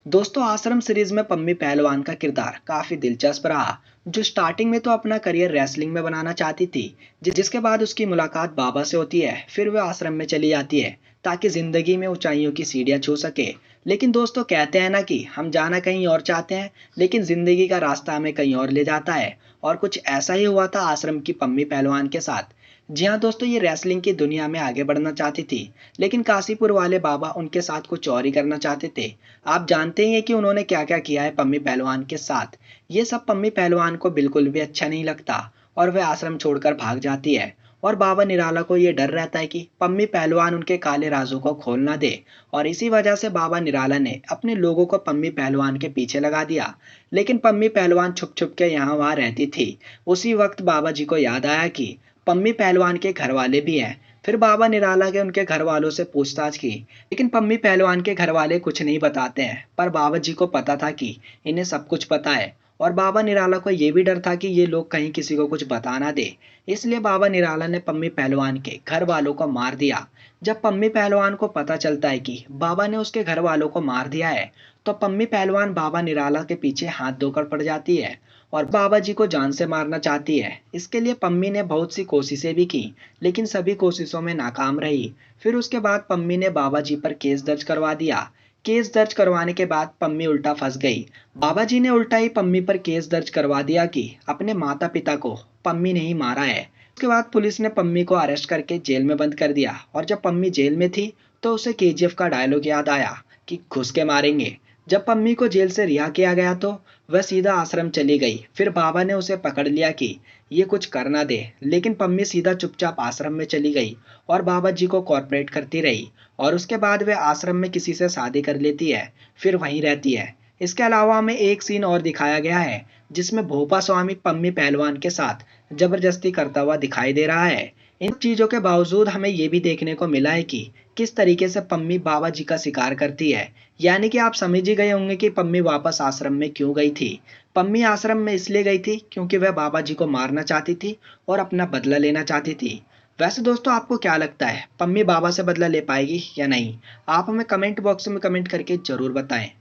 दोस्तों आश्रम सीरीज में पम्मी पहलवान का किरदार काफी दिलचस्प रहा। जो स्टार्टिंग में तो अपना करियर रेसलिंग में बनाना चाहती थी, जिसके बाद उसकी मुलाकात बाबा से होती है, फिर वह आश्रम में चली जाती है ताकि जिंदगी में ऊंचाइयों की सीढ़ियां छू सके। लेकिन दोस्तों कहते हैं ना कि हम जाना कहीं और चाहते हैं, लेकिन जिंदगी का रास्ता हमें कहीं और ले जाता है। और कुछ ऐसा ही हुआ था आश्रम की पम्मी पहलवान के साथ। जी हाँ दोस्तों, ये रेसलिंग की दुनिया में आगे बढ़ना चाहती थी, लेकिन काशीपुर वाले बाबा उनके साथ कुछ और ही करना चाहते थे। आप जानते ही हैं कि उन्होंने क्या-क्या किया है पम्मी पहलवान के साथ। ये सब पम्मी पहलवान को बिल्कुल भी अच्छा नहीं लगता और वह आश्रम छोड़कर भाग जाती है। और बाबा निराला को ये डर रहता है कि पम्मी पहलवान उनके काले राजों को खोल ना दे। और इसी वजह से बाबा निराला ने अपने लोगों को पम्मी पहलवान के पीछे लगा दिया। लेकिन पम्मी पहलवान छुप-छुप के यहाँ वहाँ रहती थी। उसी वक्त बाबा जी को याद आया कि पम्मी पहलवान के घर वाले भी हैं। फिर बाबा निराला के उनके घर वालों से पूछताछ की, लेकिन पम्मी पहलवान के घर वाले कुछ नहीं बताते हैं। पर बाबा जी को पता था कि इन्हें सब कुछ पता है। और बाबा निराला को ये भी डर था कि ये लोग कहीं किसी को कुछ बता ना दे। इसलिए बाबा निराला ने पम्मी पहलवान के घर वालों को मार दिया। जब पम्मी पहलवान को पता चलता है कि बाबा ने उसके घर वालों को मार दिया है, तो पम्मी पहलवान बाबा निराला के पीछे हाथ धोकर पड़ जाती है और बाबा जी को जान से मारना चाहती है। इसके लिए पम्मी ने बहुत सी कोशिशें भी की, लेकिन सभी कोशिशों में नाकाम रही। फिर उसके बाद पम्मी ने बाबा जी पर केस दर्ज करवा दिया। केस दर्ज करवाने के बाद पम्मी उल्टा फंस गई। बाबा जी ने उल्टा ही पम्मी पर केस दर्ज करवा दिया कि अपने माता पिता को पम्मी ने ही मारा है। उसके बाद पुलिस ने पम्मी को अरेस्ट करके जेल में बंद कर दिया। और जब पम्मी जेल में थी, तो उसे केजीएफ का डायलॉग याद आया कि घुस के मारेंगे। जब पम्मी को जेल से रिहा किया गया, तो वह सीधा आश्रम चली गई। फिर बाबा ने उसे पकड़ लिया कि ये कुछ कर ना दे, लेकिन पम्मी सीधा चुपचाप आश्रम में चली गई और बाबा जी को कॉर्पोरेट करती रही। और उसके बाद वह आश्रम में किसी से शादी कर लेती है, फिर वहीं रहती है। इसके अलावा हमें एक सीन और दिखाया गया है, जिसमें भोपा स्वामी पम्मी पहलवान के साथ जबरदस्ती करता हुआ दिखाई दे रहा है। इन चीजों के बावजूद हमें ये भी देखने को मिला है कि किस तरीके से पम्मी बाबा जी का शिकार करती है। यानी कि आप समझ ही गए होंगे कि पम्मी वापस आश्रम में क्यों गई थी। पम्मी आश्रम में इसलिए गई थी क्योंकि वह बाबा जी को मारना चाहती थी और अपना बदला लेना चाहती थी। वैसे दोस्तों, आपको क्या लगता है, पम्मी बाबा से बदला ले पाएगी या नहीं? आप हमें कमेंट बॉक्स में कमेंट करके जरूर बताएं।